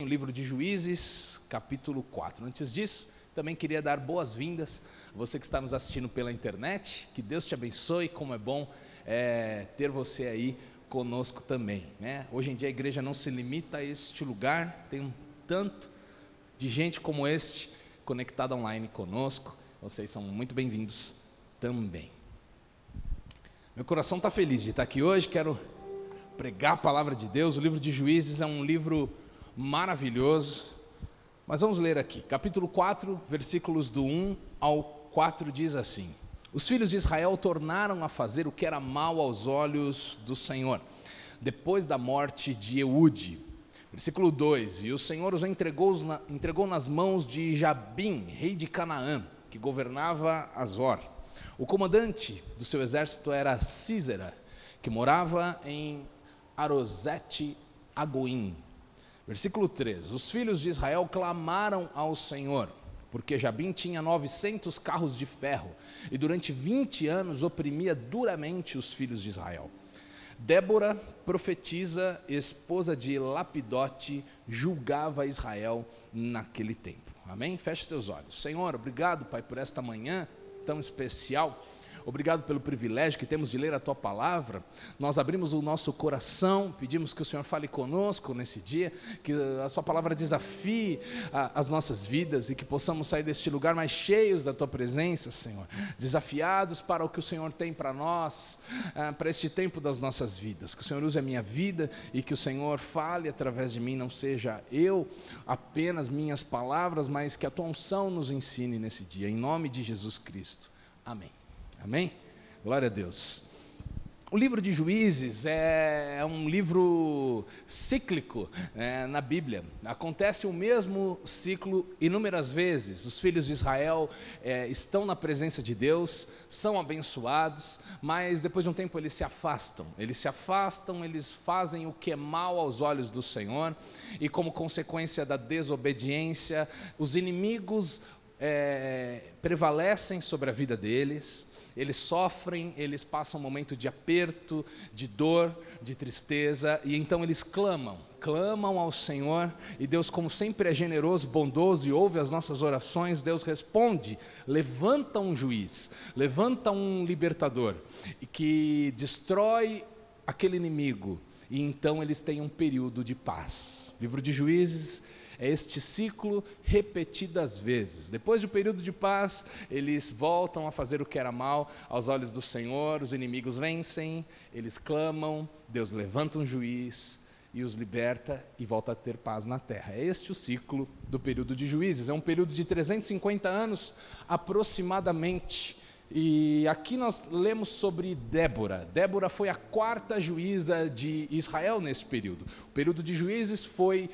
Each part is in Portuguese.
livro de Juízes, capítulo 4. Antes disso, também queria dar boas-vindas a você que está nos assistindo pela internet. Que Deus te abençoe, como é bom ter você aí conosco também, né? Hoje em dia a igreja não se limita a este lugar, tem um tanto de gente como este conectada online conosco. Vocês são muito bem-vindos também. Meu coração está feliz de estar aqui hoje, quero pregar a palavra de Deus. O livro de Juízes é um livro maravilhoso, mas vamos ler aqui, capítulo 4, versículos do 1 ao 4 diz assim: os filhos de Israel tornaram a fazer o que era mal aos olhos do Senhor, depois da morte de Eude. Versículo 2, e o Senhor os entregou nas mãos de Jabim, rei de Canaã, que governava Azor. O comandante do seu exército era Sísera, que morava em Arosete-Agoim. Versículo 3, os filhos de Israel clamaram ao Senhor, porque Jabim tinha 900 carros de ferro, e durante 20 anos oprimia duramente os filhos de Israel. Débora, profetisa, esposa de Lapidote, julgava Israel naquele tempo. Amém? Feche teus olhos. Senhor, obrigado, Pai, por esta manhã tão especial. Obrigado pelo privilégio que temos de ler a Tua Palavra. Nós abrimos o nosso coração, pedimos que o Senhor fale conosco nesse dia, que a Sua Palavra desafie as nossas vidas e que possamos sair deste lugar mais cheios da Tua presença, Senhor. Desafiados para o que o Senhor tem para nós, para este tempo das nossas vidas. Que o Senhor use a minha vida e que o Senhor fale através de mim, não seja eu apenas minhas palavras, mas que a Tua unção nos ensine nesse dia, em nome de Jesus Cristo. Amém. Amém? Glória a Deus. O livro de Juízes é um livro cíclico na Bíblia. Acontece o mesmo ciclo inúmeras vezes. Os filhos de Israel estão na presença de Deus, são abençoados, mas depois de um tempo eles se afastam, eles fazem o que é mal aos olhos do Senhor, e como consequência da desobediência, os inimigos prevalecem sobre a vida deles. Eles sofrem, eles passam um momento de aperto, de dor, de tristeza, e então eles clamam ao Senhor, e Deus, como sempre é generoso, bondoso e ouve as nossas orações, Deus responde, levanta um juiz, levanta um libertador, que destrói aquele inimigo, e então eles têm um período de paz. O livro de Juízes é este ciclo repetidas vezes. Depois do período de paz, eles voltam a fazer o que era mal aos olhos do Senhor, os inimigos vencem, eles clamam, Deus levanta um juiz e os liberta e volta a ter paz na terra. É este o ciclo do período de Juízes, é um período de 350 anos aproximadamente. E aqui nós lemos sobre Débora. Débora foi a quarta juíza de Israel nesse período. O período de Juízes foi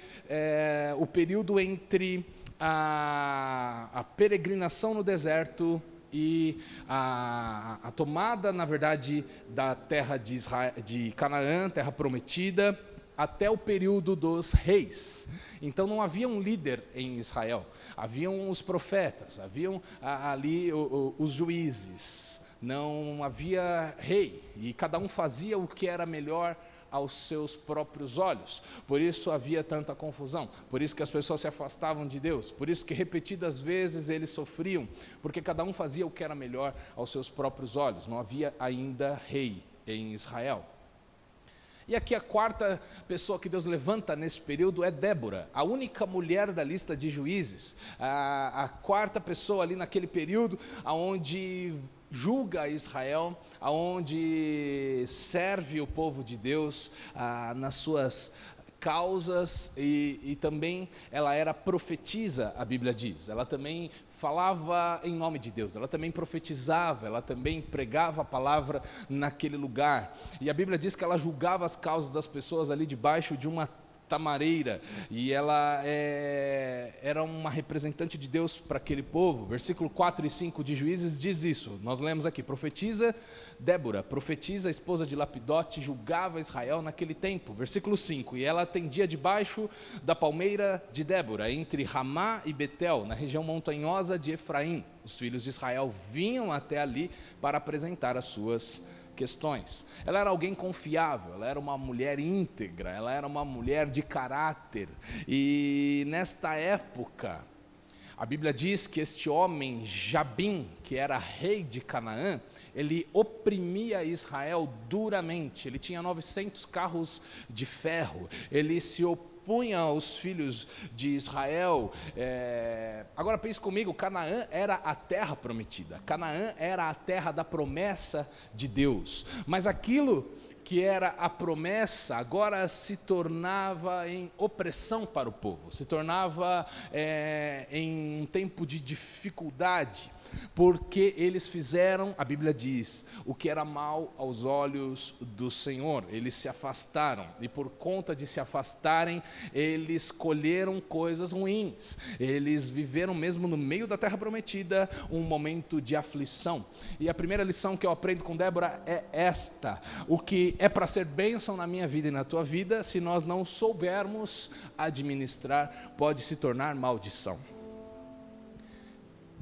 o período entre a peregrinação no deserto e a tomada, na verdade, da terra de Canaã, terra prometida, até o período dos reis. Então não havia um líder em Israel, haviam os profetas, haviam ali os juízes, não havia rei, e cada um fazia o que era melhor aos seus próprios olhos. Por isso havia tanta confusão, por isso que as pessoas se afastavam de Deus, por isso que repetidas vezes eles sofriam, porque cada um fazia o que era melhor aos seus próprios olhos, não havia ainda rei em Israel. E aqui a quarta pessoa que Deus levanta nesse período é Débora, a única mulher da lista de juízes, a quarta pessoa ali naquele período, onde julga Israel, onde serve o povo de Deus nas suas causas, e também ela era profetisa, a Bíblia diz, ela também falava em nome de Deus, ela também profetizava, ela também pregava a palavra naquele lugar, e a Bíblia diz que ela julgava as causas das pessoas ali debaixo de uma tamareira, e ela era uma representante de Deus para aquele povo. Versículo 4 e 5 de Juízes diz isso, nós lemos aqui: profetiza Débora, profetiza, esposa de Lapidote, julgava Israel naquele tempo. Versículo 5, e ela atendia debaixo da palmeira de Débora, entre Ramá e Betel, na região montanhosa de Efraim. Os filhos de Israel vinham até ali para apresentar as suas questões. Ela era alguém confiável, ela era uma mulher íntegra, ela era uma mulher de caráter. E nesta época, a Bíblia diz que este homem, Jabim, que era rei de Canaã, ele oprimia Israel duramente. Ele tinha 900 carros de ferro, ele se opunha aos filhos de Israel. Agora pense comigo, Canaã era a terra prometida, Canaã era a terra da promessa de Deus, mas aquilo que era a promessa, agora se tornava em opressão para o povo, se tornava em um tempo de dificuldade, porque eles fizeram, a Bíblia diz, o que era mal aos olhos do Senhor. Eles se afastaram, e por conta de se afastarem, eles colheram coisas ruins, eles viveram mesmo no meio da terra prometida, um momento de aflição. E a primeira lição que eu aprendo com Débora é esta: o que é para ser bênção na minha vida e na tua vida, se nós não soubermos administrar, pode se tornar maldição.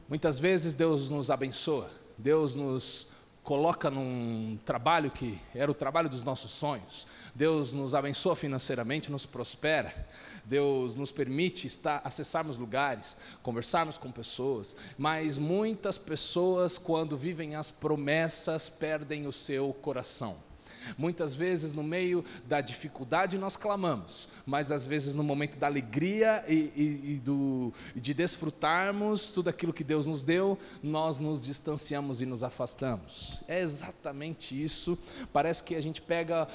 Muitas vezes Deus nos abençoa, Deus nos coloca num trabalho que era o trabalho dos nossos sonhos, Deus nos abençoa financeiramente, nos prospera, Deus nos permite acessarmos lugares, conversarmos com pessoas, mas muitas pessoas, quando vivem as promessas, perdem o seu coração. Muitas vezes no meio da dificuldade nós clamamos, mas às vezes no momento da alegria e de desfrutarmos tudo aquilo que Deus nos deu, nós nos distanciamos e nos afastamos. É exatamente isso. Parece que a gente pega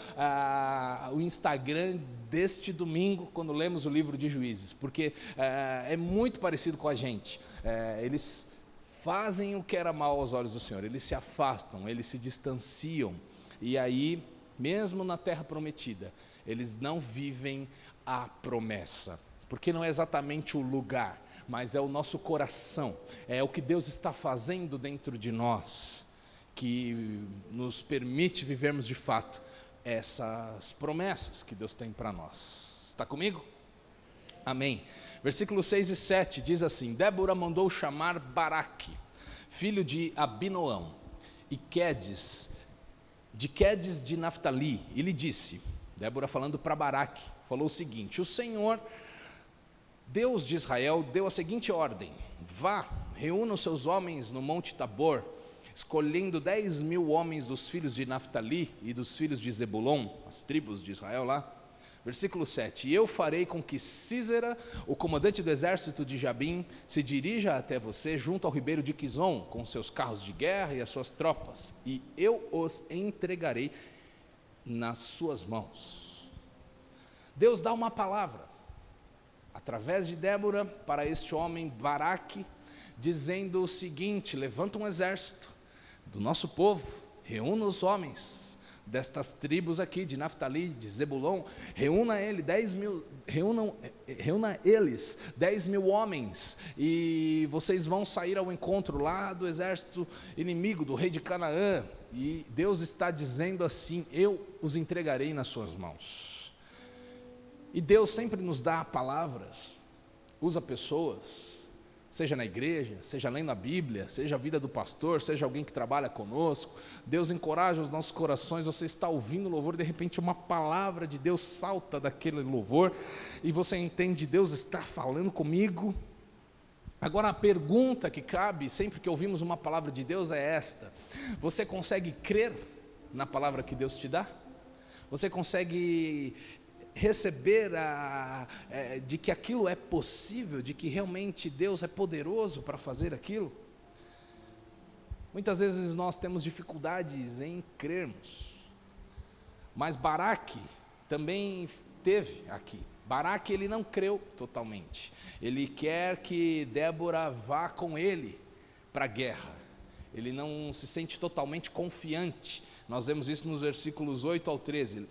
o Instagram deste domingo, quando lemos o livro de Juízes, porque é muito parecido com a gente. Eles fazem o que era mal aos olhos do Senhor, eles se afastam, eles se distanciam. E aí, mesmo na terra prometida, eles não vivem a promessa, porque não é exatamente o lugar, mas é o nosso coração, é o que Deus está fazendo dentro de nós, que nos permite vivermos de fato essas promessas que Deus tem para nós. Está comigo? Amém. Versículos 6 e 7 diz assim: Débora mandou chamar Baraque, filho de Abinoão, e de Quedes de Naftali, e lhe disse, Débora falando para Baraque, falou o seguinte: o Senhor, Deus de Israel, deu a seguinte ordem: vá, reúna os seus homens no monte Tabor, escolhendo 10.000 homens dos filhos de Naftali e dos filhos de Zebulon, as tribos de Israel lá. Versículo 7, e eu farei com que Sísera, o comandante do exército de Jabim, se dirija até você junto ao ribeiro de Quizon, com seus carros de guerra e as suas tropas, e eu os entregarei nas suas mãos. Deus dá uma palavra, através de Débora, para este homem Baraque, dizendo o seguinte: levanta um exército do nosso povo, reúna os homens destas tribos aqui, de Naftali, de Zebulon, reúna eles 10.000 homens, e vocês vão sair ao encontro lá do exército inimigo, do rei de Canaã, e Deus está dizendo assim: eu os entregarei nas suas mãos. E Deus sempre nos dá palavras, usa pessoas, seja na igreja, seja lendo a Bíblia, seja a vida do pastor, seja alguém que trabalha conosco. Deus encoraja os nossos corações. Você está ouvindo o louvor, de repente uma palavra de Deus salta daquele louvor, e você entende: Deus está falando comigo. Agora a pergunta que cabe sempre que ouvimos uma palavra de Deus é esta: você consegue crer na palavra que Deus te dá? Você consegue receber de que aquilo é possível, de que realmente Deus é poderoso para fazer aquilo? Muitas vezes nós temos dificuldades em crermos, mas Baraque também teve aqui. Baraque, ele não creu totalmente, ele quer que Débora vá com ele para a guerra, ele não se sente totalmente confiante. Nós vemos isso nos versículos 8 ao 13,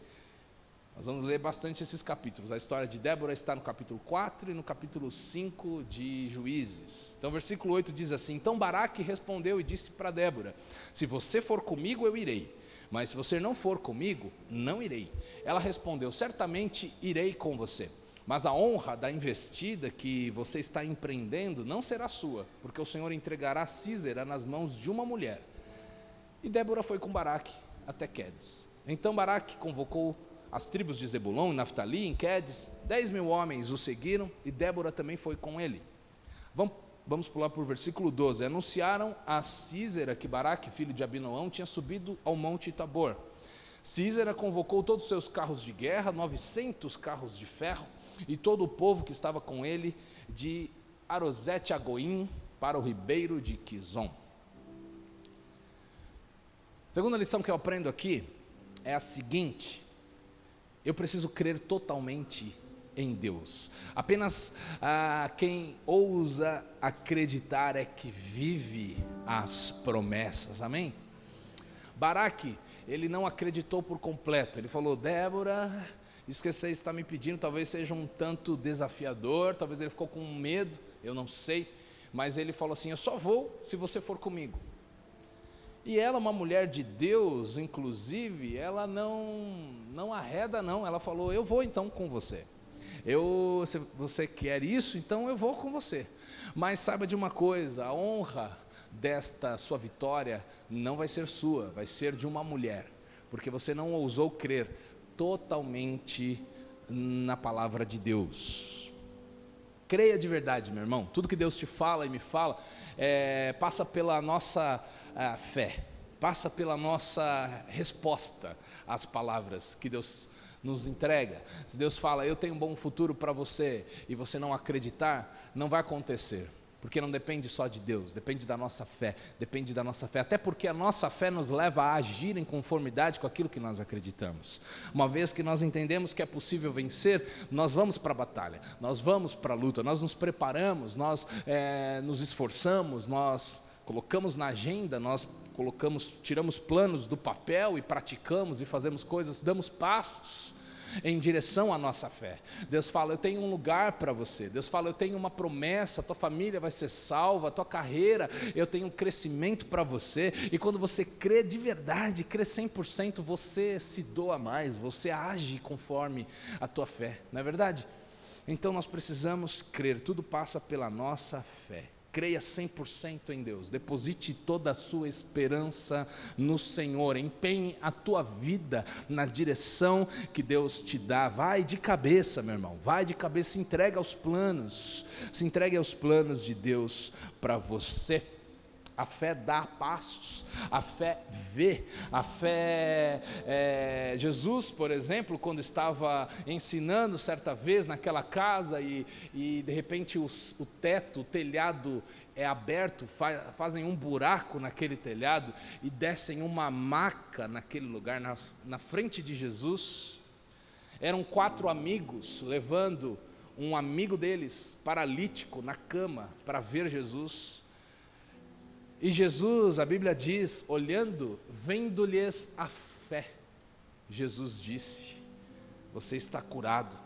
nós vamos ler bastante esses capítulos. A história de Débora está no capítulo 4 e no capítulo 5 de Juízes. Então, versículo 8 diz assim: então Baraque respondeu e disse para Débora: se você for comigo, eu irei, mas se você não for comigo, não irei. Ela respondeu: certamente irei com você, mas a honra da investida que você está empreendendo não será sua, porque o Senhor entregará Sísera nas mãos de uma mulher. E Débora foi com Baraque até Quedes. Então Baraque convocou as tribos de Zebulon e Naftali em Quedes, 10.000 homens o seguiram, e Débora também foi com ele. Vamos pular para o versículo 12. Anunciaram a Sísera que Baraque, filho de Abinoão, tinha subido ao monte Tabor. Sísera convocou todos os seus carros de guerra, 900 carros de ferro, e todo o povo que estava com ele, de Arosete a Goim, para o ribeiro de Quizon. Segunda lição que eu aprendo aqui é a seguinte: eu preciso crer totalmente em Deus. Apenas quem ousa acreditar é que vive as promessas, amém? Baraque, ele não acreditou por completo. Ele falou: Débora, isso que você está me pedindo talvez seja um tanto desafiador, talvez ele ficou com medo, eu não sei, mas ele falou assim: eu só vou se você for comigo. E ela, uma mulher de Deus, inclusive, ela não arreda não, ela falou: eu vou então com você. Se você quer isso, então eu vou com você. Mas saiba de uma coisa, a honra desta sua vitória não vai ser sua, vai ser de uma mulher, porque você não ousou crer totalmente na palavra de Deus. Creia de verdade, meu irmão. Tudo que Deus te fala e me fala, passa pela nossa fé, passa pela nossa resposta às palavras que Deus nos entrega. Se Deus fala: eu tenho um bom futuro para você, e você não acreditar, não vai acontecer, porque não depende só de Deus, depende da nossa fé, até porque a nossa fé nos leva a agir em conformidade com aquilo que nós acreditamos. Uma vez que nós entendemos que é possível vencer, nós vamos para a batalha, nós vamos para a luta, nós nos preparamos, nós nos esforçamos, nós colocamos na agenda, nós tiramos planos do papel e praticamos e fazemos coisas, damos passos em direção à nossa fé. Deus fala: eu tenho um lugar para você. Deus fala: eu tenho uma promessa, a tua família vai ser salva, a tua carreira, eu tenho um crescimento para você. E quando você crê de verdade, crê 100%, você se doa mais, você age conforme a tua fé, não é verdade? Então nós precisamos crer, tudo passa pela nossa fé. Creia 100% em Deus, deposite toda a sua esperança no Senhor, empenhe a tua vida na direção que Deus te dá. Vai de cabeça, meu irmão, vai de cabeça, se entregue aos planos de Deus para você. A fé dá passos, a fé vê, a fé... Jesus, por exemplo, quando estava ensinando certa vez naquela casa e de repente o teto, o telhado é aberto, fazem um buraco naquele telhado e descem uma maca naquele lugar, na frente de Jesus. Eram 4 amigos levando um amigo deles, paralítico, na cama, para ver Jesus. E Jesus, a Bíblia diz, olhando, vendo-lhes a fé, Jesus disse: você está curado.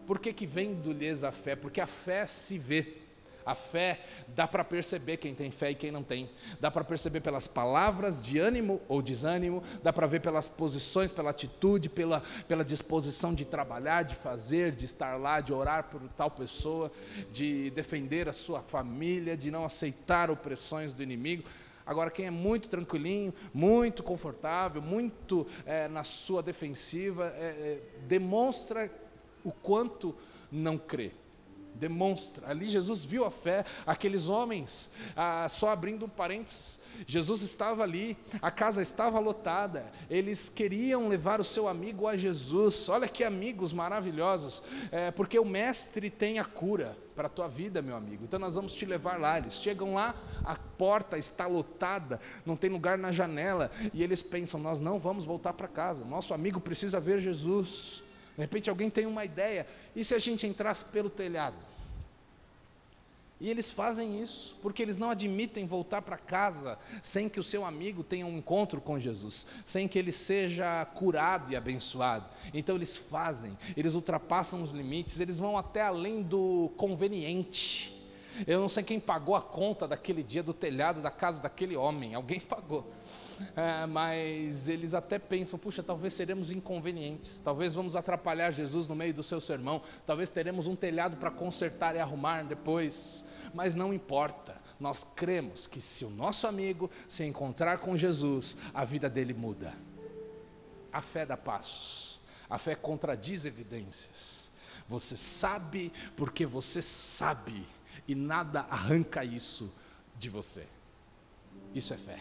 Por que vendo-lhes a fé? Porque a fé se vê. A fé dá para perceber quem tem fé e quem não tem. Dá para perceber pelas palavras de ânimo ou desânimo. Dá para ver pelas posições, pela atitude, pela disposição de trabalhar, de fazer, de estar lá, de orar por tal pessoa, de defender a sua família, de não aceitar opressões do inimigo. Agora, quem é muito tranquilinho, muito confortável, muito na sua defensiva, demonstra o quanto não crê. Demonstra, ali Jesus viu a fé, aqueles homens, só abrindo um parênteses, Jesus estava ali, a casa estava lotada, eles queriam levar o seu amigo a Jesus. Olha que amigos maravilhosos, porque o mestre tem a cura para a tua vida, meu amigo, então nós vamos te levar lá. Eles chegam lá, a porta está lotada, não tem lugar na janela, e eles pensam: nós não vamos voltar para casa, nosso amigo precisa ver Jesus. De repente alguém tem uma ideia: e se a gente entrasse pelo telhado? E eles fazem isso, porque eles não admitem voltar para casa sem que o seu amigo tenha um encontro com Jesus, sem que ele seja curado e abençoado. Então eles fazem, eles ultrapassam os limites, eles vão até além do conveniente. Eu não sei quem pagou a conta daquele dia do telhado da casa daquele homem, alguém pagou. Mas eles até pensam: puxa, talvez seremos inconvenientes, talvez vamos atrapalhar Jesus no meio do seu sermão, talvez teremos um telhado para consertar e arrumar depois, mas não importa, nós cremos que se o nosso amigo se encontrar com Jesus, a vida dele muda. a fé dá passos, a fé contradiz evidências. Você sabe porque você sabe, e nada arranca isso de você. Isso é fé.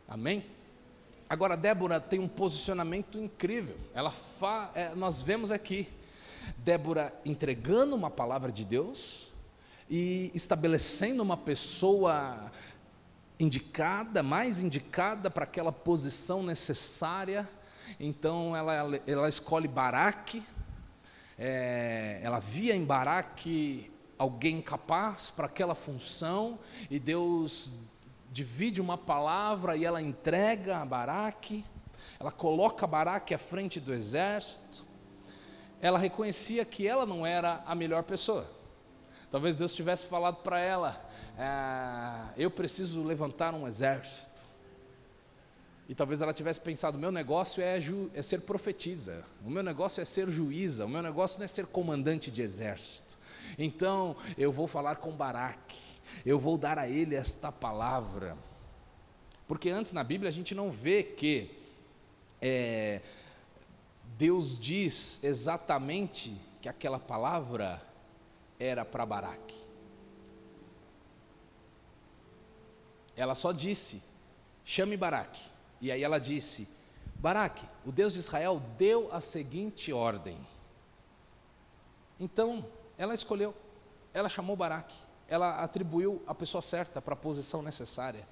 Amém? Agora, Débora tem um posicionamento incrível. Nós vemos aqui Débora entregando uma palavra de Deus e estabelecendo uma pessoa mais indicada para aquela posição necessária. Então ela escolhe Baraque. Ela via em Baraque alguém capaz para aquela função, e Deus divide uma palavra e ela entrega a Baraque. Ela coloca Baraque à frente do exército. Ela reconhecia que ela não era a melhor pessoa. Talvez Deus tivesse falado para ela, eu preciso levantar um exército. E talvez ela tivesse pensado, meu negócio é ser profetisa, o meu negócio é ser juíza, o meu negócio não é ser comandante de exército. Então eu vou falar com Baraque, eu vou dar a ele esta palavra. Porque antes na Bíblia a gente não vê que Deus diz exatamente que aquela palavra era para Baraque. Ela só disse, chame Baraque. E aí ela disse, Baraque, o Deus de Israel deu a seguinte ordem. Então ela escolheu, ela chamou Baraque, ela atribuiu a pessoa certa para a posição necessária.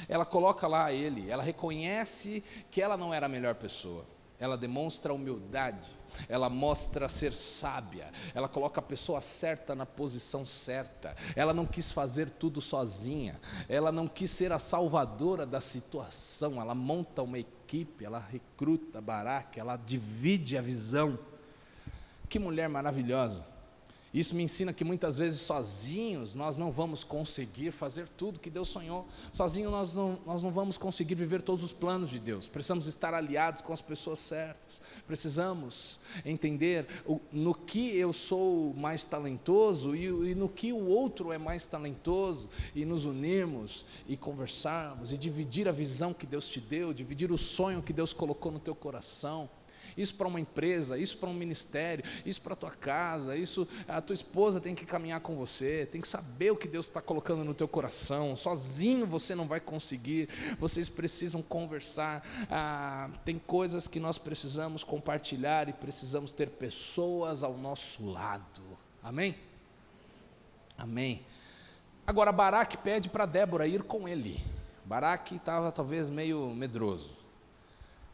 Ela coloca lá ele, ela reconhece que ela não era a melhor pessoa. Ela demonstra humildade, ela mostra ser sábia, ela coloca a pessoa certa na posição certa. Ela não quis fazer tudo sozinha, ela não quis ser a salvadora da situação. Ela monta uma equipe, ela recruta Baraque, ela divide a visão. Que mulher maravilhosa! Isso me ensina que muitas vezes sozinhos nós não vamos conseguir fazer tudo que Deus sonhou. Sozinhos nós não vamos conseguir viver todos os planos de Deus. Precisamos estar aliados com as pessoas certas. Precisamos entender no que eu sou mais talentoso e no que o outro é mais talentoso, e nos unirmos e conversarmos e dividir a visão que Deus te deu, dividir o sonho que Deus colocou no teu coração. Isso para uma empresa, isso para um ministério, isso para a tua casa, isso a tua esposa tem que caminhar com você, tem que saber o que Deus está colocando no teu coração. Sozinho você não vai conseguir, vocês precisam conversar. Tem coisas que nós precisamos compartilhar e precisamos ter pessoas ao nosso lado. Amém? Amém. Agora Baraque pede para Débora ir com ele. Baraque estava talvez meio medroso.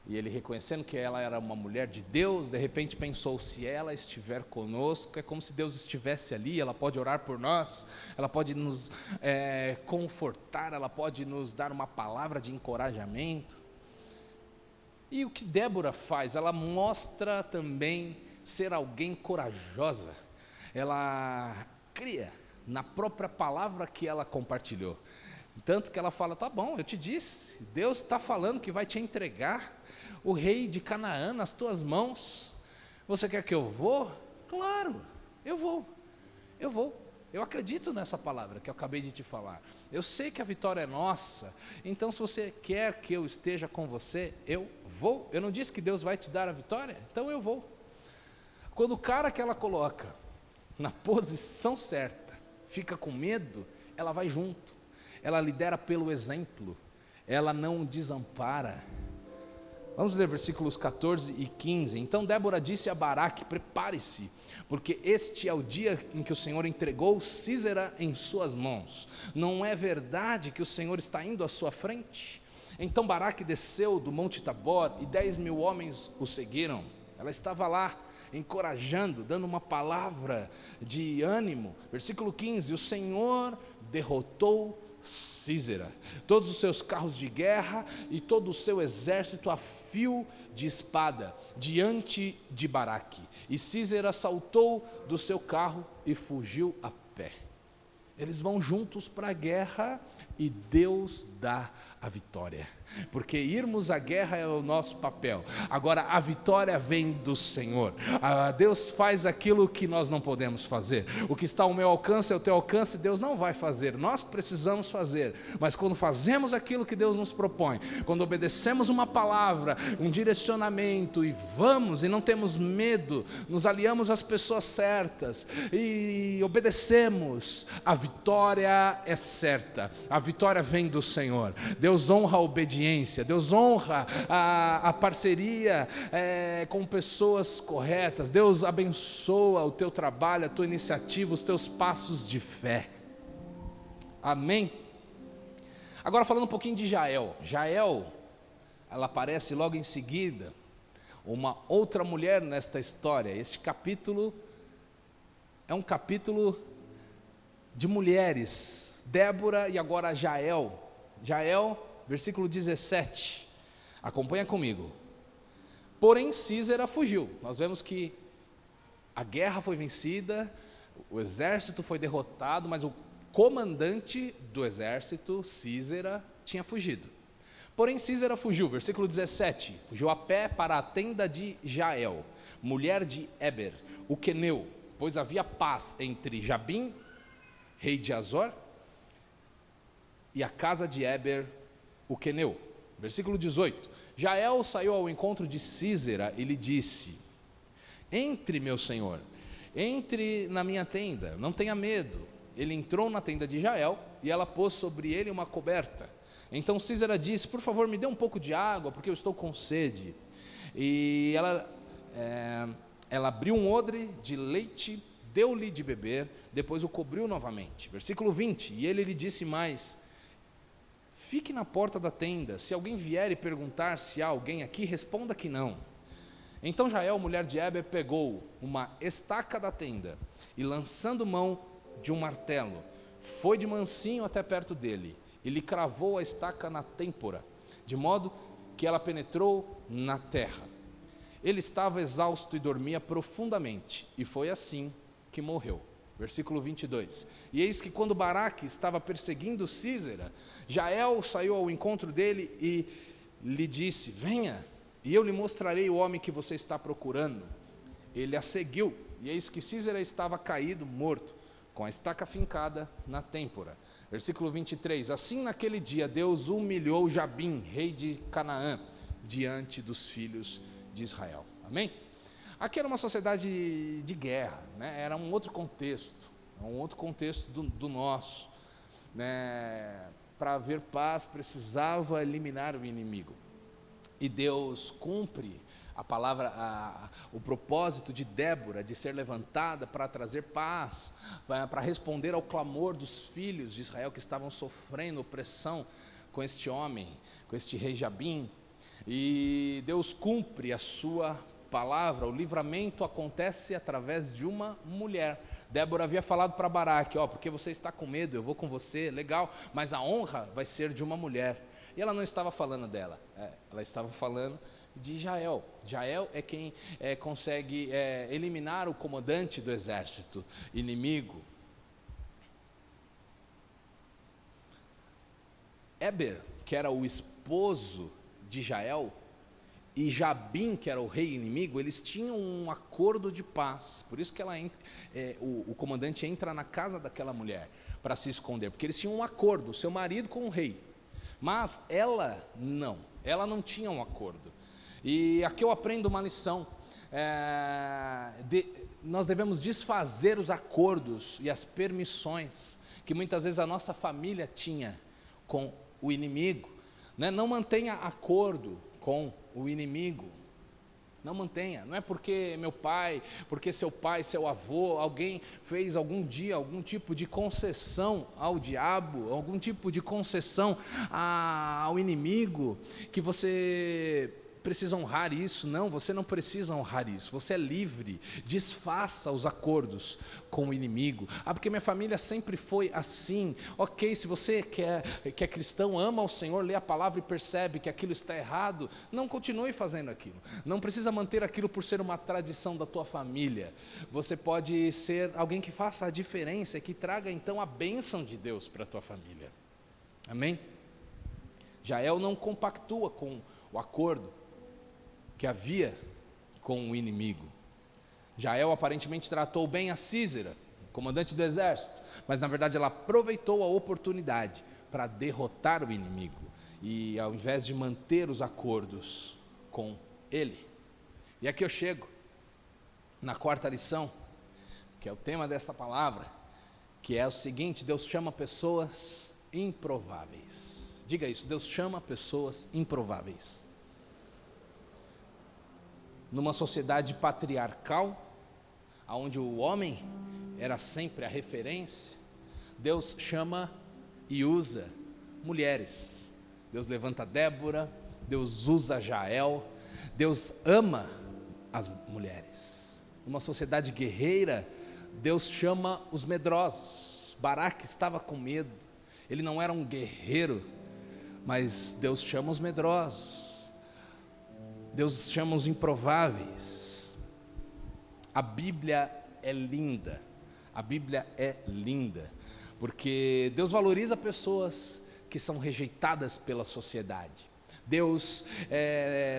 E ele, reconhecendo que ela era uma mulher de Deus, de repente pensou, se ela estiver conosco, é como se Deus estivesse ali. Ela pode orar por nós, ela pode nos confortar, ela pode nos dar uma palavra de encorajamento. E o que Débora faz? Ela mostra também ser alguém corajosa. Ela cria na própria palavra que ela compartilhou. Tanto que ela fala, tá bom, eu te disse, Deus está falando que vai te entregar o rei de Canaã nas tuas mãos. Você quer que eu vou? Claro, eu vou. Eu acredito nessa palavra que eu acabei de te falar. Eu sei que a vitória é nossa. Então se você quer que eu esteja com você, eu vou. Eu não disse que Deus vai te dar a vitória? Então eu vou. Quando o cara que ela coloca na posição certa fica com medo, ela vai junto. Ela lidera pelo exemplo, ela não desampara. Vamos ler versículos 14 e 15. Então Débora disse a Baraque, prepare-se, porque este é o dia em que o Senhor entregou Sísera em suas mãos. Não é verdade que o Senhor está indo à sua frente? Então Baraque desceu do monte Tabor e 10.000 homens o seguiram. Ela estava lá, encorajando, dando uma palavra de ânimo. Versículo 15, o Senhor derrotou Sísera, todos os seus carros de guerra e todo o seu exército a fio de espada diante de Baraque. E Sísera saltou do seu carro e fugiu a pé. Eles vão juntos para a guerra e Deus dá a vitória, porque irmos à guerra é o nosso papel. Agora a vitória vem do Senhor. Deus faz aquilo que nós não podemos fazer. O que está ao meu alcance, ao teu alcance, Deus não vai fazer. Nós precisamos fazer. Mas quando fazemos aquilo que Deus nos propõe, quando obedecemos uma palavra, um direcionamento, e vamos e não temos medo, nos aliamos às pessoas certas e obedecemos, a vitória é certa. A vitória vem do Senhor. Deus honra a obediência, Deus honra a parceria com pessoas corretas. Deus abençoa o teu trabalho, a tua iniciativa, os teus passos de fé. Amém? Agora falando um pouquinho de Jael. Jael, ela aparece logo em seguida, uma outra mulher nesta história. Este capítulo é um capítulo de mulheres, Débora e agora Jael. Jael, versículo 17, acompanha comigo. Porém Sísera fugiu. Nós vemos que a guerra foi vencida, o exército foi derrotado, mas o comandante do exército, Sísera, tinha fugido. Porém Sísera fugiu, versículo 17, fugiu a pé para a tenda de Jael, mulher de Éber, o queneu, pois havia paz entre Jabim, rei de Azor, e a casa de Éber, o queneu. Versículo 18, Jael saiu ao encontro de Sísera e lhe disse: entre, meu senhor, entre na minha tenda, não tenha medo. Ele entrou na tenda de Jael e ela pôs sobre ele uma coberta. Então Sísera disse: por favor, me dê um pouco de água, porque eu estou com sede. E ela abriu um odre de leite, deu-lhe de beber, depois o cobriu novamente. Versículo 20, e ele lhe disse mais: fique na porta da tenda, se alguém vier e perguntar se há alguém aqui, responda que não. Então Jael, mulher de Éber, pegou uma estaca da tenda e, lançando mão de um martelo, foi de mansinho até perto dele e lhe cravou a estaca na têmpora, de modo que ela penetrou na terra. Ele estava exausto e dormia profundamente, e foi assim que morreu. Versículo 22, e eis que quando Baraque estava perseguindo Sísera, Jael saiu ao encontro dele e lhe disse: venha, e eu lhe mostrarei o homem que você está procurando. Ele a seguiu, e eis que Sísera estava caído, morto, com a estaca fincada na têmpora. Versículo 23, assim naquele dia Deus humilhou Jabim, rei de Canaã, diante dos filhos de Israel. Amém? Aqui era uma sociedade de guerra, né? Era um outro contexto do nosso, né? Para haver paz precisava eliminar o inimigo, e Deus cumpre a palavra, o propósito de Débora de ser levantada para trazer paz, para responder ao clamor dos filhos de Israel que estavam sofrendo opressão com este homem, com este rei Jabim, e Deus cumpre a sua palavra. O livramento acontece através de uma mulher. Débora havia falado para Baraque: porque você está com medo, eu vou com você, legal, mas a honra vai ser de uma mulher. E ela não estava falando dela, ela estava falando de Jael. Jael é quem consegue eliminar o comandante do exército inimigo. Éber, que era o esposo de Jael, e Jabim, que era o rei inimigo, eles tinham um acordo de paz. Por isso que o comandante entra na casa daquela mulher para se esconder, porque eles tinham um acordo, seu marido com o rei, mas ela não tinha um acordo. E aqui eu aprendo uma lição. Nós devemos desfazer os acordos e as permissões que muitas vezes a nossa família tinha com o inimigo, né? Não mantenha acordo com o inimigo, não mantenha. Não é porque meu pai, porque seu pai, seu avô, alguém fez algum dia algum tipo de concessão ao diabo, algum tipo de concessão ao inimigo, que você precisa honrar isso. Não, você não precisa honrar isso. Você é livre. Desfaça os acordos com o inimigo. Porque minha família sempre foi assim. Ok, se você que é cristão, ama o Senhor, lê a palavra e percebe que aquilo está errado, não continue fazendo aquilo. Não precisa manter aquilo por ser uma tradição da tua família. Você pode ser alguém que faça a diferença, que traga então a bênção de Deus para a tua família. Amém? Jael não compactua com o acordo que havia com o inimigo. Jael aparentemente tratou bem a Sísera, comandante do exército, mas na verdade ela aproveitou a oportunidade para derrotar o inimigo, e ao invés de manter os acordos com ele. E aqui eu chego na quarta lição, que é o tema desta palavra, que é o seguinte: Deus chama pessoas improváveis. Diga isso, Deus chama pessoas improváveis. Numa sociedade patriarcal, onde o homem era sempre a referência, Deus chama e usa mulheres. Deus levanta Débora, Deus usa Jael, Deus ama as mulheres. Numa sociedade guerreira, Deus chama os medrosos. Baraque estava com medo, ele não era um guerreiro, mas Deus chama os medrosos, Deus chama os improváveis. A Bíblia é linda, a Bíblia é linda, porque Deus valoriza pessoas que são rejeitadas pela sociedade. Deus,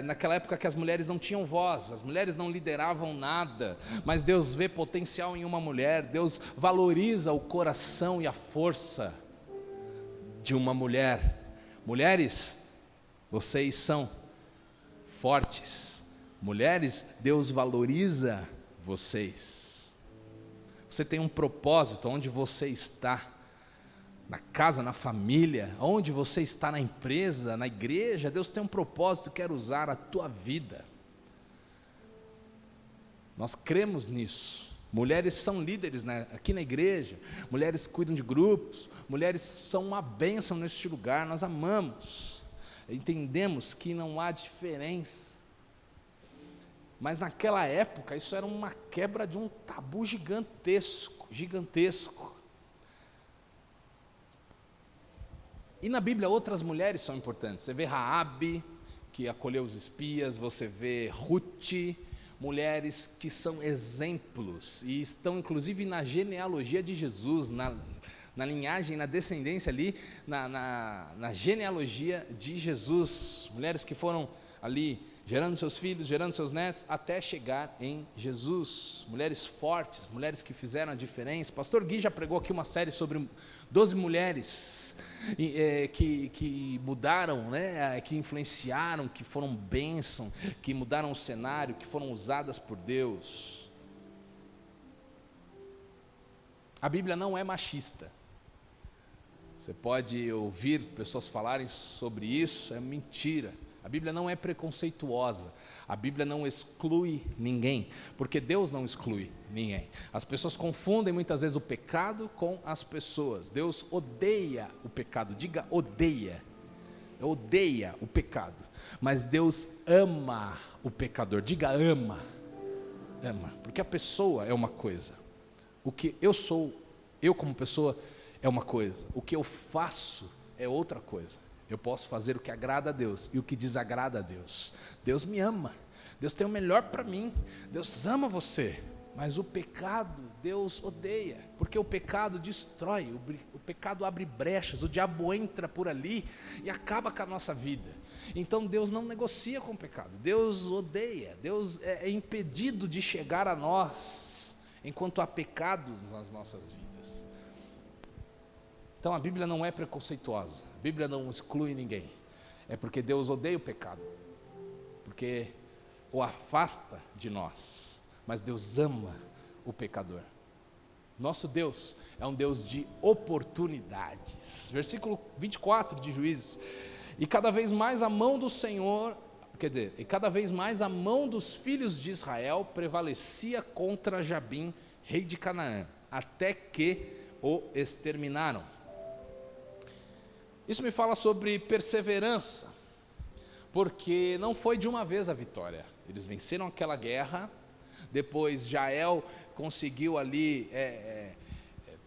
naquela época que as mulheres não tinham voz, as mulheres não lideravam nada, mas Deus vê potencial em uma mulher. Deus valoriza o coração e a força de uma mulher. Mulheres, vocês são fortes. Mulheres, Deus valoriza vocês. Você tem um propósito onde você está, na casa, na família, onde você está, na empresa, na igreja. Deus tem um propósito, quer usar a tua vida. Nós cremos nisso. Mulheres são líderes aqui na igreja, mulheres cuidam de grupos, mulheres são uma bênção neste lugar. Nós amamos, entendemos que não há diferença, mas naquela época isso era uma quebra de um tabu gigantesco. E na Bíblia outras mulheres são importantes. Você vê Raabe, que acolheu os espias, você vê Ruth, mulheres que são exemplos e estão inclusive na genealogia de Jesus, na linhagem, na descendência ali, na genealogia de Jesus. Mulheres que foram ali gerando seus filhos, gerando seus netos, até chegar em Jesus. Mulheres fortes, mulheres que fizeram a diferença. Pastor Gui já pregou aqui uma série sobre 12 mulheres que mudaram, que influenciaram, que foram bênção, que mudaram o cenário, que foram usadas por Deus. A Bíblia não é machista. Você pode ouvir pessoas falarem sobre isso, é mentira. A Bíblia não é preconceituosa, a Bíblia não exclui ninguém, porque Deus não exclui ninguém. As pessoas confundem muitas vezes o pecado com as pessoas. Deus odeia o pecado, diga odeia o pecado, mas Deus ama o pecador, diga ama, porque a pessoa é uma coisa, o que eu sou, eu como pessoa é uma coisa, o que eu faço é outra coisa. Eu posso fazer o que agrada a Deus e o que desagrada a Deus. Deus me ama, Deus tem o melhor para mim, Deus ama você, mas o pecado Deus odeia, porque o pecado destrói, o pecado abre brechas, o diabo entra por ali e acaba com a nossa vida. Então Deus não negocia com o pecado, Deus odeia, Deus é impedido de chegar a nós enquanto há pecados nas nossas vidas. Então a Bíblia não é preconceituosa, a Bíblia não exclui ninguém, é porque Deus odeia o pecado, porque o afasta de nós, mas Deus ama o pecador. Nosso Deus é um Deus de oportunidades. Versículo 24 de Juízes: e cada vez mais a mão do Senhor, e cada vez mais a mão dos filhos de Israel prevalecia contra Jabim, rei de Canaã, até que o exterminaram. Isso me fala sobre perseverança, porque não foi de uma vez a vitória. Eles venceram aquela guerra, depois Jael conseguiu ali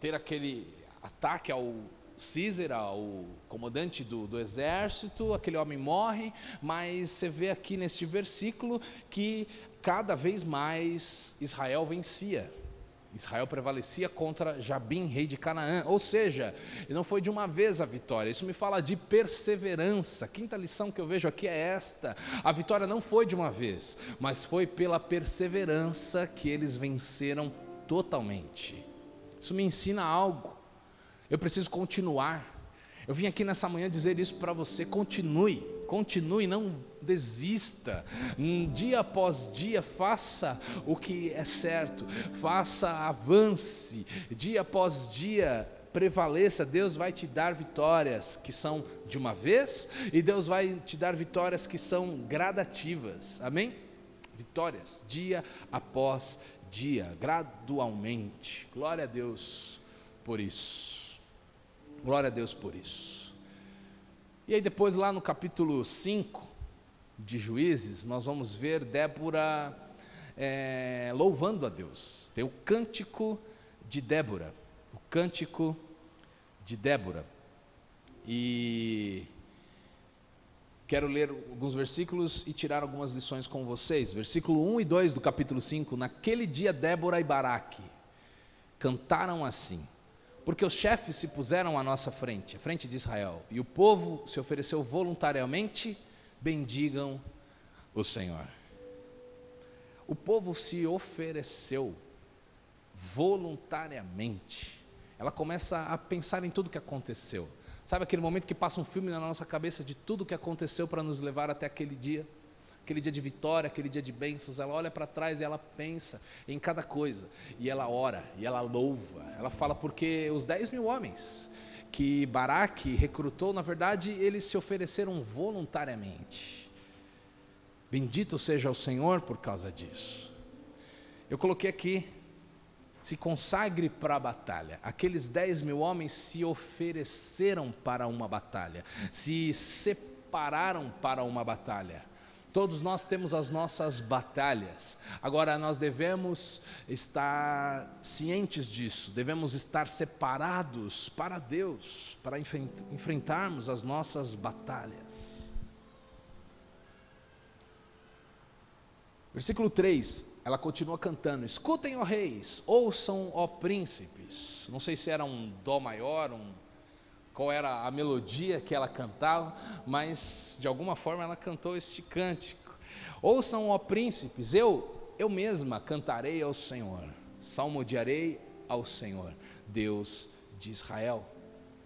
ter aquele ataque ao Císera, o comandante do exército, aquele homem morre, mas você vê aqui neste versículo que cada vez mais Israel vencia. Israel prevalecia contra Jabim, rei de Canaã, ou seja, não foi de uma vez a vitória. Isso me fala de perseverança. A quinta lição que eu vejo aqui é esta: a vitória não foi de uma vez, mas foi pela perseverança que eles venceram totalmente. Isso me ensina algo. Eu preciso continuar. Eu vim aqui nessa manhã dizer isso para você: continue, não desista. Dia após dia, faça o que é certo, avance, dia após dia, prevaleça. Deus vai te dar vitórias que são de uma vez, e Deus vai te dar vitórias que são gradativas, amém? Vitórias, dia após dia, gradualmente. Glória a Deus por isso. Glória a Deus por isso. E aí depois lá no capítulo 5 de Juízes, nós vamos ver Débora louvando a Deus. Tem o cântico de Débora. O cântico de Débora. E quero ler alguns versículos e tirar algumas lições com vocês. Versículo 1 e 2 do capítulo 5. Naquele dia Débora e Baraque cantaram assim: porque os chefes se puseram à nossa frente, à frente de Israel, e o povo se ofereceu voluntariamente, bendigam o Senhor. O povo se ofereceu voluntariamente. Ela começa a pensar em tudo que aconteceu. Sabe aquele momento que passa um filme na nossa cabeça de tudo que aconteceu para nos levar até aquele dia de vitória, aquele dia de bênçãos? Ela olha para trás e ela pensa em cada coisa, e ela ora, e ela louva. Ela fala porque os 10.000 homens que Baraque recrutou, na verdade, eles se ofereceram voluntariamente. Bendito seja o Senhor por causa disso. Eu coloquei aqui: se consagre para a batalha. Aqueles 10.000 homens se ofereceram para uma batalha, se separaram para uma batalha. Todos nós temos as nossas batalhas. Agora nós devemos estar cientes disso, devemos estar separados para Deus, para enfrentarmos as nossas batalhas. Versículo 3, ela continua cantando: escutem, ó reis, ouçam, ó príncipes. Não sei se era um dó maior, qual era a melodia que ela cantava, mas de alguma forma ela cantou este cântico. Ouçam, ó príncipes, eu mesma cantarei ao Senhor, salmodiarei ao Senhor, Deus de Israel.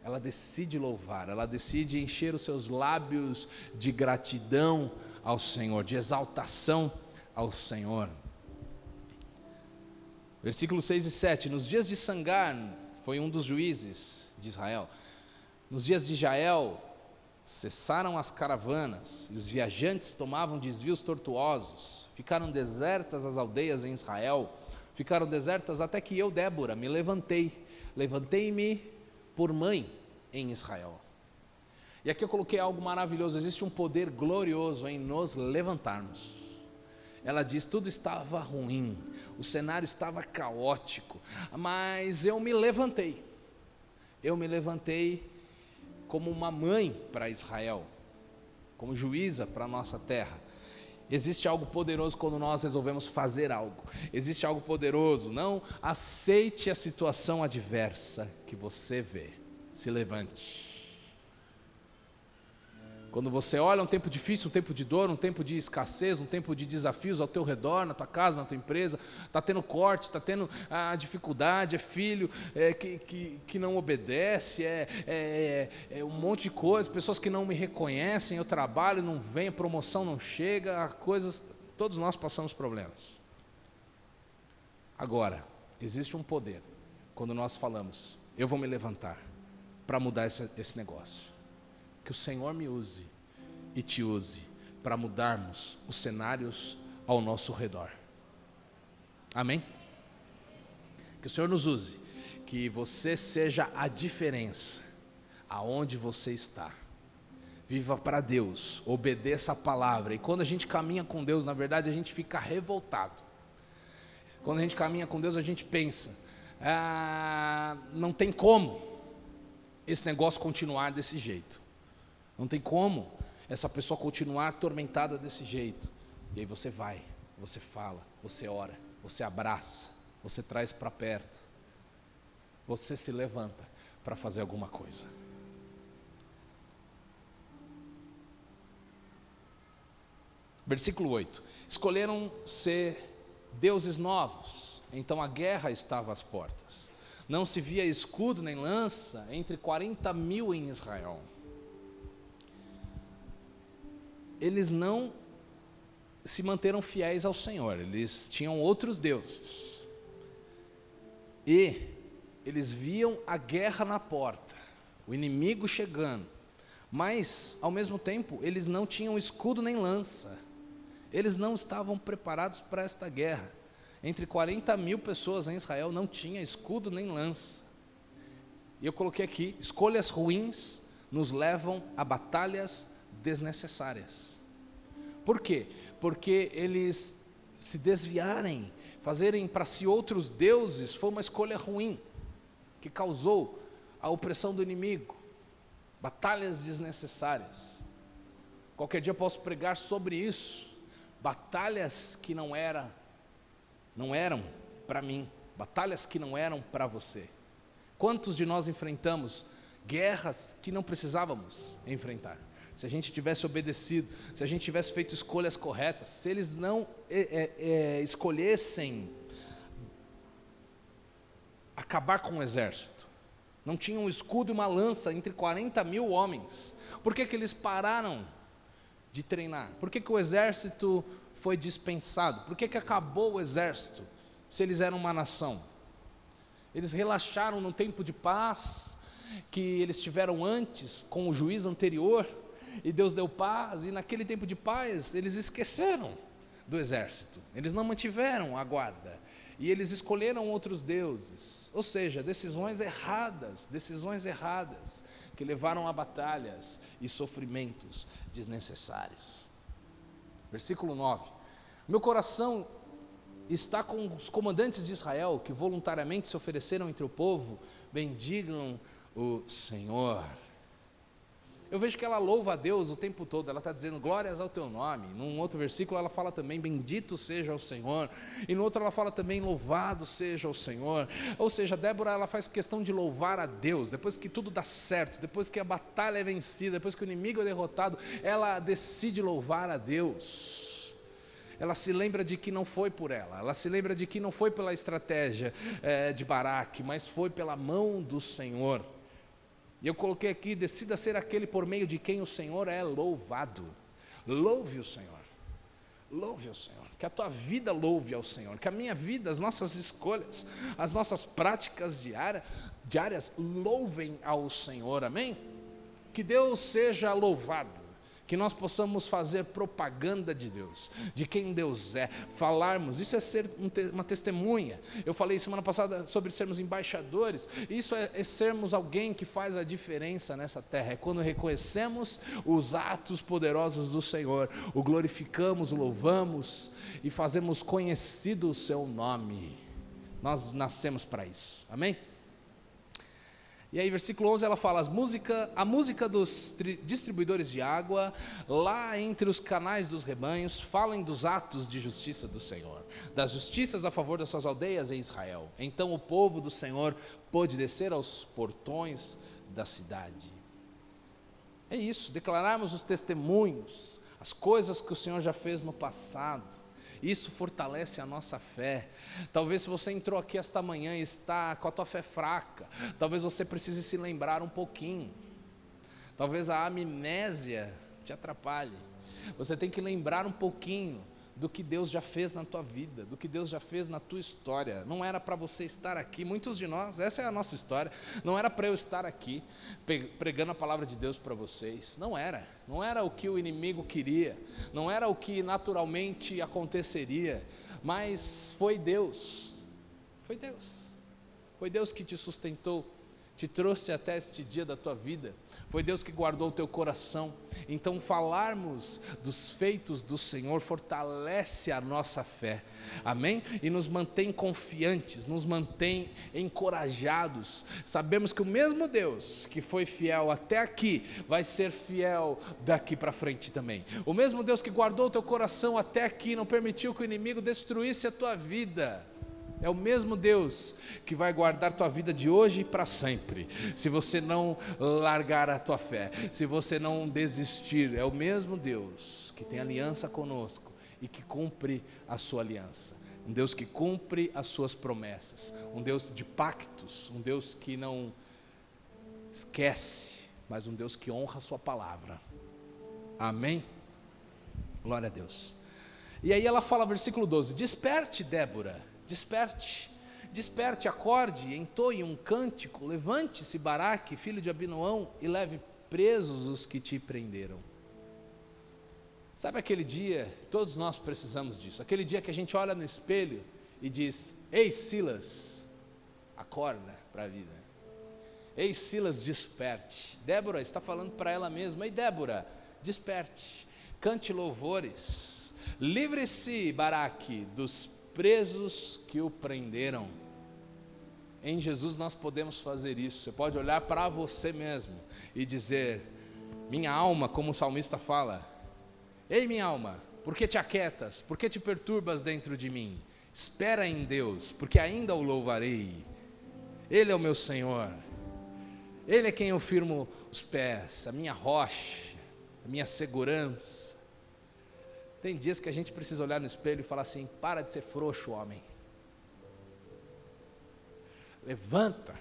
Ela decide louvar, ela decide encher os seus lábios de gratidão ao Senhor, de exaltação ao Senhor. Versículos 6 e 7, nos dias de Sangar, foi um dos juízes de Israel, nos dias de Jael, cessaram as caravanas, e os viajantes tomavam desvios tortuosos, ficaram desertas as aldeias em Israel, ficaram desertas até que eu, Débora, me levantei-me por mãe em Israel. E aqui eu coloquei algo maravilhoso: existe um poder glorioso em nos levantarmos. Ela diz: tudo estava ruim, o cenário estava caótico, mas eu me levantei como uma mãe para Israel, como juíza para a nossa terra. Existe algo poderoso quando nós resolvemos fazer algo. Existe algo poderoso. Não aceite a situação adversa que você vê. Se levante. Quando você olha um tempo difícil, um tempo de dor, um tempo de escassez, um tempo de desafios ao teu redor, na tua casa, na tua empresa, está tendo corte, está tendo dificuldade, é filho que não obedece, um monte de coisa, pessoas que não me reconhecem, eu trabalho, não vem, a promoção não chega, coisas, todos nós passamos problemas. Agora, existe um poder, quando nós falamos: eu vou me levantar para mudar esse negócio. Que o Senhor me use e te use para mudarmos os cenários ao nosso redor. Amém? Que o Senhor nos use, que você seja a diferença aonde você está. viva para Deus, obedeça a palavra. E quando a gente caminha com Deus, na verdade a gente fica revoltado. Quando a gente caminha com Deus, a gente pensa, não tem como esse negócio continuar desse jeito. Não tem como essa pessoa continuar atormentada desse jeito. E aí você vai, você fala, você ora, você abraça, você traz para perto, você se levanta para fazer alguma coisa. Versículo 8: escolheram ser deuses novos, então a guerra estava às portas. Não se via escudo nem lança entre 40.000 em Israel. Eles não se manteram fiéis ao Senhor, eles tinham outros deuses. E eles viam a guerra na porta, o inimigo chegando, mas ao mesmo tempo eles não tinham escudo nem lança. Eles não estavam preparados para esta guerra. Entre 40.000 pessoas em Israel não tinha escudo nem lança. E eu coloquei aqui: escolhas ruins nos levam a batalhas desnecessárias. Por quê? Porque eles se desviarem, fazerem para si outros deuses, foi uma escolha ruim, que causou a opressão do inimigo, batalhas desnecessárias. Qualquer dia eu posso pregar sobre isso. Batalhas que não eram para mim, batalhas que não eram para você. Quantos de nós enfrentamos guerras que não precisávamos enfrentar? Se a gente tivesse obedecido, se a gente tivesse feito escolhas corretas, se eles não escolhessem acabar com o exército, não tinham um escudo e uma lança entre 40.000 homens, por que eles pararam de treinar? Por que o exército foi dispensado? Por que acabou o exército, se eles eram uma nação? Eles relaxaram no tempo de paz que eles tiveram antes com o juiz anterior, e Deus deu paz, e naquele tempo de paz eles esqueceram do exército, eles não mantiveram a guarda, e eles escolheram outros deuses, ou seja, decisões erradas, que levaram a batalhas e sofrimentos desnecessários. Versículo 9: meu coração está com os comandantes de Israel, que voluntariamente se ofereceram entre o povo, bendigam o Senhor. Eu vejo que ela louva a Deus o tempo todo, ela está dizendo glórias ao teu nome. Num outro versículo ela fala também bendito seja o Senhor, e no outro ela fala também louvado seja o Senhor. Ou seja, Débora, ela faz questão de louvar a Deus, depois que tudo dá certo, depois que a batalha é vencida, depois que o inimigo é derrotado, ela decide louvar a Deus. Ela se lembra de que não foi por ela se lembra de que não foi pela estratégia de Baraque, mas foi pela mão do Senhor. E eu coloquei aqui: decida ser aquele por meio de quem o Senhor é louvado. Louve o Senhor, louve o Senhor, que a tua vida louve ao Senhor, que a minha vida, as nossas escolhas, as nossas práticas diárias louvem ao Senhor, amém? Que Deus seja louvado, que nós possamos fazer propaganda de Deus, de quem Deus é, falarmos, isso é ser uma testemunha. Eu falei semana passada sobre sermos embaixadores, isso é sermos alguém que faz a diferença nessa terra, é quando reconhecemos os atos poderosos do Senhor, o glorificamos, o louvamos e fazemos conhecido o seu nome. Nós nascemos para isso, amém? E aí, versículo 11, ela fala: a música dos distribuidores de água, lá entre os canais dos rebanhos, falem dos atos de justiça do Senhor, das justiças a favor das suas aldeias em Israel. Então o povo do Senhor pôde descer aos portões da cidade. É isso, declararmos os testemunhos, as coisas que o Senhor já fez no passado. Isso fortalece a nossa fé. Talvez se você entrou aqui esta manhã e está com a tua fé fraca, talvez você precise se lembrar um pouquinho. Talvez a amnésia te atrapalhe. Você tem que lembrar um pouquinho do que Deus já fez na tua vida, do que Deus já fez na tua história. Não era para você estar aqui, muitos de nós, essa é a nossa história, não era para eu estar aqui pregando a palavra de Deus para vocês, não era o que o inimigo queria, não era o que naturalmente aconteceria, mas foi Deus que te sustentou, te trouxe até este dia da tua vida, foi Deus que guardou o teu coração. Então falarmos dos feitos do Senhor fortalece a nossa fé, amém? E nos mantém confiantes, nos mantém encorajados. Sabemos que o mesmo Deus que foi fiel até aqui, vai ser fiel daqui para frente também. O mesmo Deus que guardou o teu coração até aqui, não permitiu que o inimigo destruísse a tua vida, é o mesmo Deus que vai guardar tua vida de hoje para sempre, se você não largar a tua fé, se você não desistir. É o mesmo Deus que tem aliança conosco e que cumpre a sua aliança, um Deus que cumpre as suas promessas, um Deus de pactos, um Deus que não esquece, mas um Deus que honra a sua palavra, amém? Glória a Deus. E aí ela fala, versículo 12, desperte, Débora, desperte, desperte, acorde, entoie um cântico, levante-se, Baraque, filho de Abinoão, e leve presos os que te prenderam. Sabe aquele dia, todos nós precisamos disso, aquele dia que a gente olha no espelho e diz, ei Silas, acorda para a vida, ei Silas, desperte. Débora está falando para ela mesma, ei Débora, desperte, cante louvores, livre-se, Baraque, dos presos que o prenderam. Em Jesus nós podemos fazer isso. Você pode olhar para você mesmo e dizer, minha alma, como o salmista fala, ei minha alma, por que te aquietas, por que te perturbas dentro de mim? Espera em Deus, porque ainda o louvarei. Ele é o meu Senhor, Ele é quem eu firmo os pés, a minha rocha, a minha segurança. Tem dias que a gente precisa olhar no espelho e falar assim, para de ser frouxo, homem. Levanta,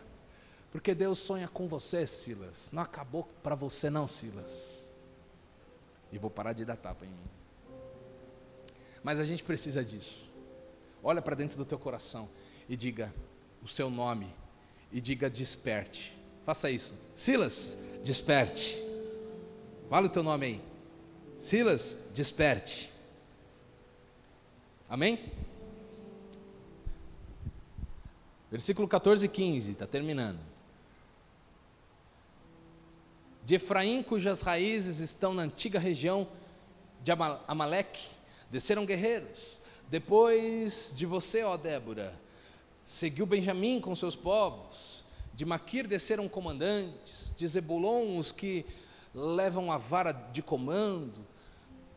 porque Deus sonha com você, Silas. Não acabou para você não, Silas. E vou parar de dar tapa em mim. Mas a gente precisa disso. Olha para dentro do teu coração e diga o seu nome, e diga desperte. Faça isso. Silas, desperte. Fala o teu nome aí. Silas, desperte. Amém? Versículo 14 e 15, está terminando. De Efraim, cujas raízes estão na antiga região de Amaleque, desceram guerreiros. Depois de você, ó Débora, seguiu Benjamim com seus povos. De Maquir desceram comandantes, de Zebulon os que levam a vara de comando.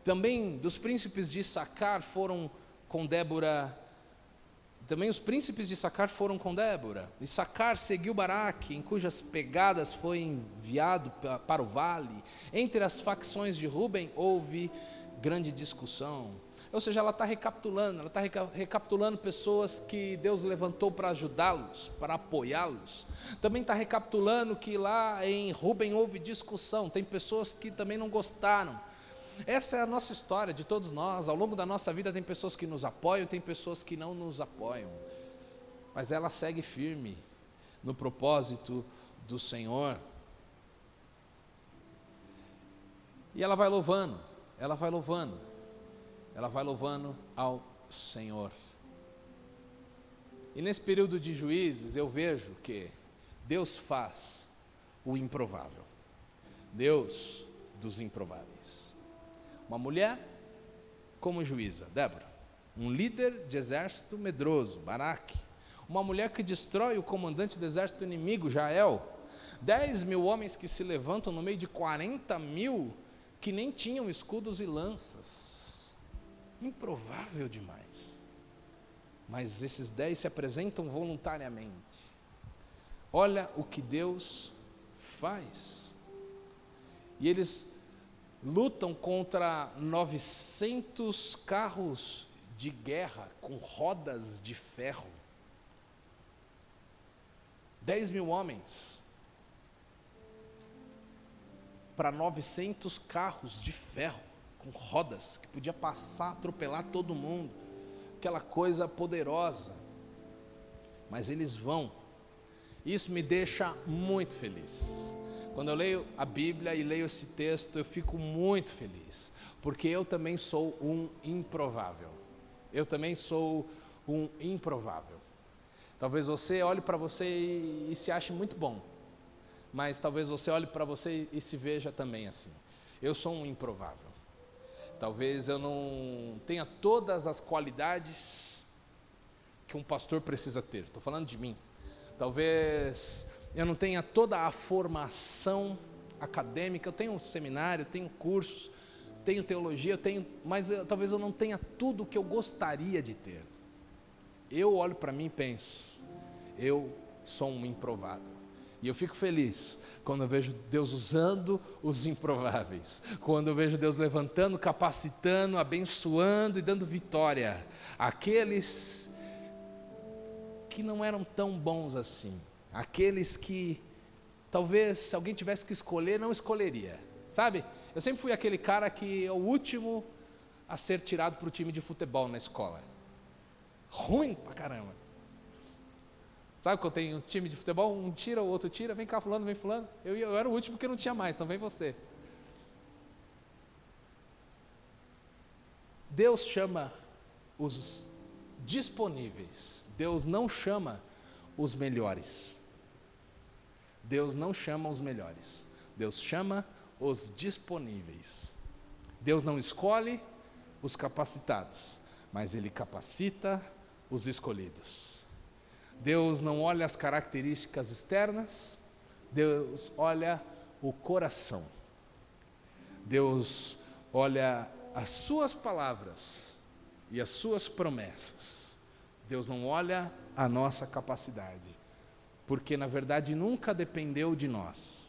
Também dos príncipes de Issacar foram com Débora. Também os príncipes de Issacar foram com Débora. Issacar seguiu Baraque, em cujas pegadas foi enviado para o vale. Entre as facções de Ruben houve grande discussão. Ou seja, ela está recapitulando pessoas que Deus levantou para ajudá-los, para apoiá-los. Também está recapitulando que lá em Ruben houve discussão, tem pessoas que também não gostaram. Essa é a nossa história, de todos nós. Ao longo da nossa vida tem pessoas que nos apoiam, tem pessoas que não nos apoiam. Mas ela segue firme no propósito do Senhor. E ela vai louvando, ela vai louvando, ela vai louvando ao Senhor. E nesse período de Juízes eu vejo que Deus faz o improvável. Deus dos improváveis. Uma mulher como juíza, Débora. Um líder de exército medroso, Baraque. Uma mulher que destrói o comandante do exército inimigo, Jael. 10.000 homens que se levantam no meio de 40.000 que nem tinham escudos e lanças. Improvável demais. Mas esses 10 se apresentam voluntariamente. Olha o que Deus faz. E eles lutam contra 900 carros de guerra com rodas de ferro. 10.000 homens para 900 carros de ferro com rodas que podia passar, atropelar todo mundo. Aquela coisa poderosa. Mas eles vão. Isso me deixa muito feliz. Quando eu leio a Bíblia e leio esse texto, eu fico muito feliz, porque eu também sou um improvável. Eu também sou um improvável. Talvez você olhe para você e se ache muito bom, mas talvez você olhe para você e se veja também assim. Eu sou um improvável. Talvez eu não tenha todas as qualidades que um pastor precisa ter. Estou falando de mim. Talvez eu não tenha toda a formação acadêmica. Eu tenho um seminário, tenho cursos, tenho teologia, mas talvez eu não tenha tudo o que eu gostaria de ter. Eu olho para mim e penso, eu sou um improvável. E eu fico feliz quando eu vejo Deus usando os improváveis, quando eu vejo Deus levantando, capacitando, abençoando e dando vitória àqueles que não eram tão bons assim, aqueles que talvez se alguém tivesse que escolher, não escolheria, sabe? Eu sempre fui aquele cara que é o último a ser tirado para o time de futebol na escola, ruim pra caramba. Sabe que eu tenho um time de futebol, um tira, o outro tira, vem cá fulano, vem fulano. Eu era o último que não tinha mais, então vem você. Deus chama os disponíveis, Deus não chama os melhores. Deus não chama os melhores, Deus chama os disponíveis. Deus não escolhe os capacitados, mas Ele capacita os escolhidos. Deus não olha as características externas, Deus olha o coração. Deus olha as suas palavras e as suas promessas. Deus não olha a nossa capacidade, porque na verdade nunca dependeu de nós.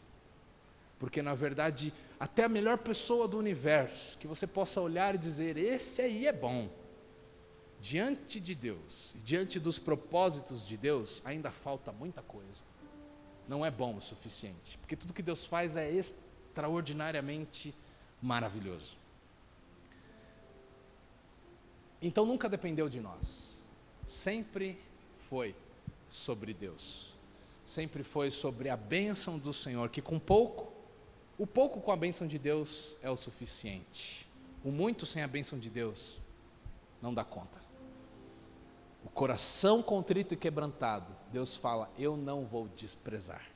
Porque na verdade até a melhor pessoa do universo, que você possa olhar e dizer, esse aí é bom, diante de Deus, e diante dos propósitos de Deus, ainda falta muita coisa. Não é bom o suficiente, porque tudo que Deus faz é extraordinariamente maravilhoso. Então nunca dependeu de nós, sempre foi sobre Deus, sempre foi sobre a bênção do Senhor, que com pouco, o pouco com a bênção de Deus é o suficiente, o muito sem a bênção de Deus não dá conta. O coração contrito e quebrantado, Deus fala, eu não vou desprezar.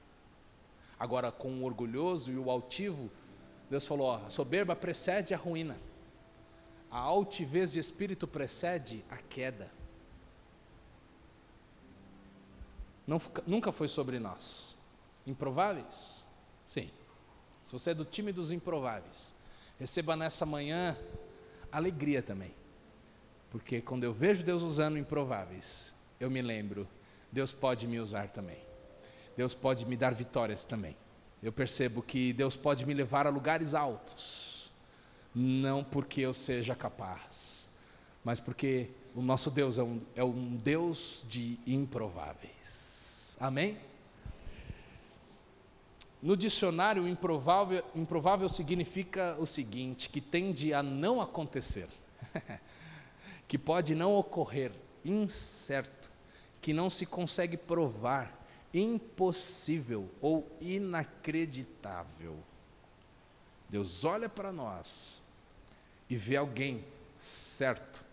Agora com o orgulhoso e o altivo, Deus falou, a soberba precede a ruína, a altivez de espírito precede a queda. Nunca foi sobre nós. Improváveis? Sim. Se você é do time dos improváveis, receba nessa manhã alegria também. Porque quando eu vejo Deus usando improváveis, eu me lembro, Deus pode me usar também. Deus pode me dar vitórias também. Eu percebo que Deus pode me levar a lugares altos, não porque eu seja capaz, mas porque o nosso Deus é um Deus de improváveis. Amém? No dicionário, improvável significa o seguinte, que tende a não acontecer. Que pode não ocorrer, incerto, que não se consegue provar, impossível ou inacreditável. Deus olha para nós e vê alguém certo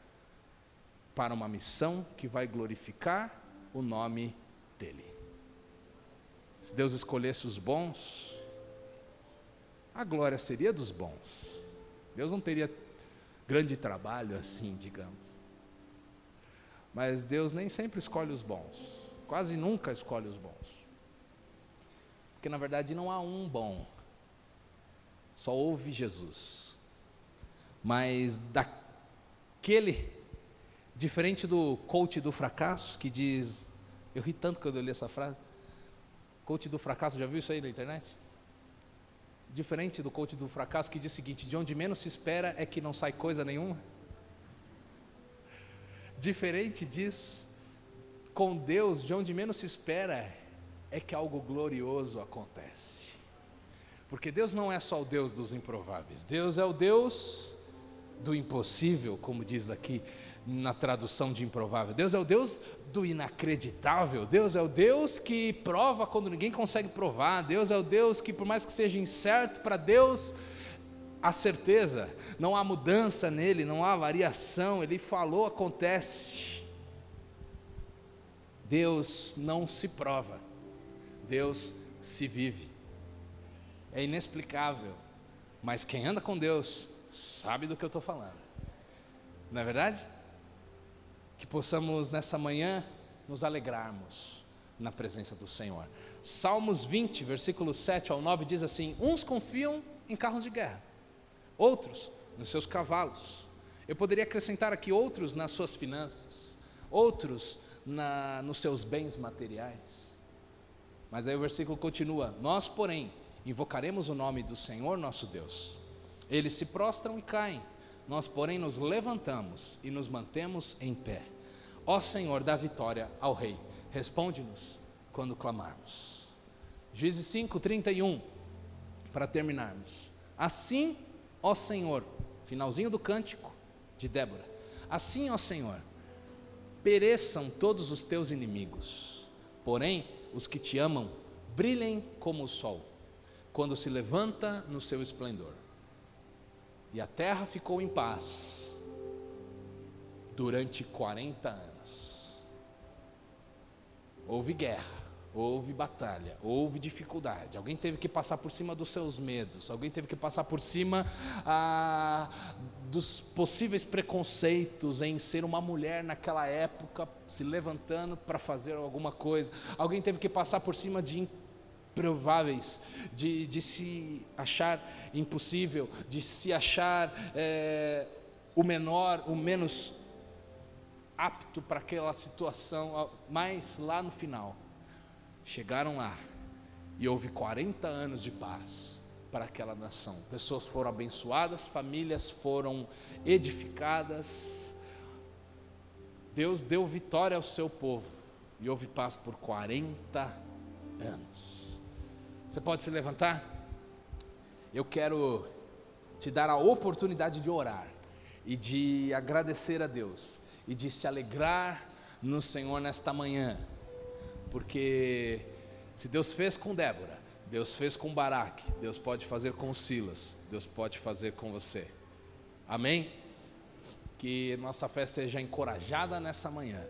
para uma missão que vai glorificar o nome dEle. Se Deus escolhesse os bons, a glória seria dos bons. Deus não teria grande trabalho assim, digamos. Mas Deus nem sempre escolhe os bons, quase nunca escolhe os bons. Porque na verdade não há um bom, só houve Jesus. Mas daquele, diferente do coach do fracasso, que diz, eu ri tanto quando eu li essa frase, coach do fracasso, já viu isso aí na internet? Diferente do coach do fracasso, que diz o seguinte, de onde menos se espera é que não sai coisa nenhuma. Diferente disso, com Deus, de onde menos se espera é que algo glorioso acontece. Porque Deus não é só o Deus dos improváveis, Deus é o Deus do impossível, como diz aqui na tradução de improvável. Deus é o Deus do inacreditável. Deus é o Deus que prova quando ninguém consegue provar. Deus é o Deus que, por mais que seja incerto, para Deus há certeza, não há mudança nele, não há variação. Ele falou, acontece. Deus não se prova, Deus se vive. é inexplicável, mas quem anda com Deus sabe do que eu estou falando, não é verdade? Que possamos nessa manhã nos alegrarmos na presença do Senhor. Salmos 20, versículos 7 ao 9 diz assim: uns confiam em carros de guerra, outros nos seus cavalos. Eu poderia acrescentar aqui outros nas suas finanças, outros nos seus bens materiais. Mas aí o versículo continua: nós, porém, invocaremos o nome do Senhor nosso Deus. Eles se prostram e caem, nós, porém, nos levantamos e nos mantemos em pé. Ó Senhor, dá vitória ao Rei, responde-nos quando clamarmos. Juízes 5:31, para terminarmos. Assim, ó Senhor, finalzinho do cântico de Débora, assim, ó Senhor, pereçam todos os teus inimigos, porém os que te amam brilhem como o sol, quando se levanta no seu esplendor. E a terra ficou em paz durante 40 anos. Houve guerra, houve batalha, houve dificuldade. Alguém teve que passar por cima dos seus medos, alguém teve que passar por cima dos possíveis preconceitos em ser uma mulher naquela época, se levantando para fazer alguma coisa. Alguém teve que passar por cima de improváveis, de se achar impossível, de se achar o menor, o menos apto para aquela situação. Mas lá no final, chegaram lá e houve 40 anos de paz para aquela nação. Pessoas foram abençoadas, famílias foram edificadas, Deus deu vitória ao seu povo e houve paz por 40 anos. Você pode se levantar? Eu quero te dar a oportunidade de orar e de agradecer a Deus e de se alegrar no Senhor nesta manhã, porque se Deus fez com Débora, Deus fez com Baraque, Deus pode fazer com Silas, Deus pode fazer com você. Amém? Que nossa fé seja encorajada nessa manhã.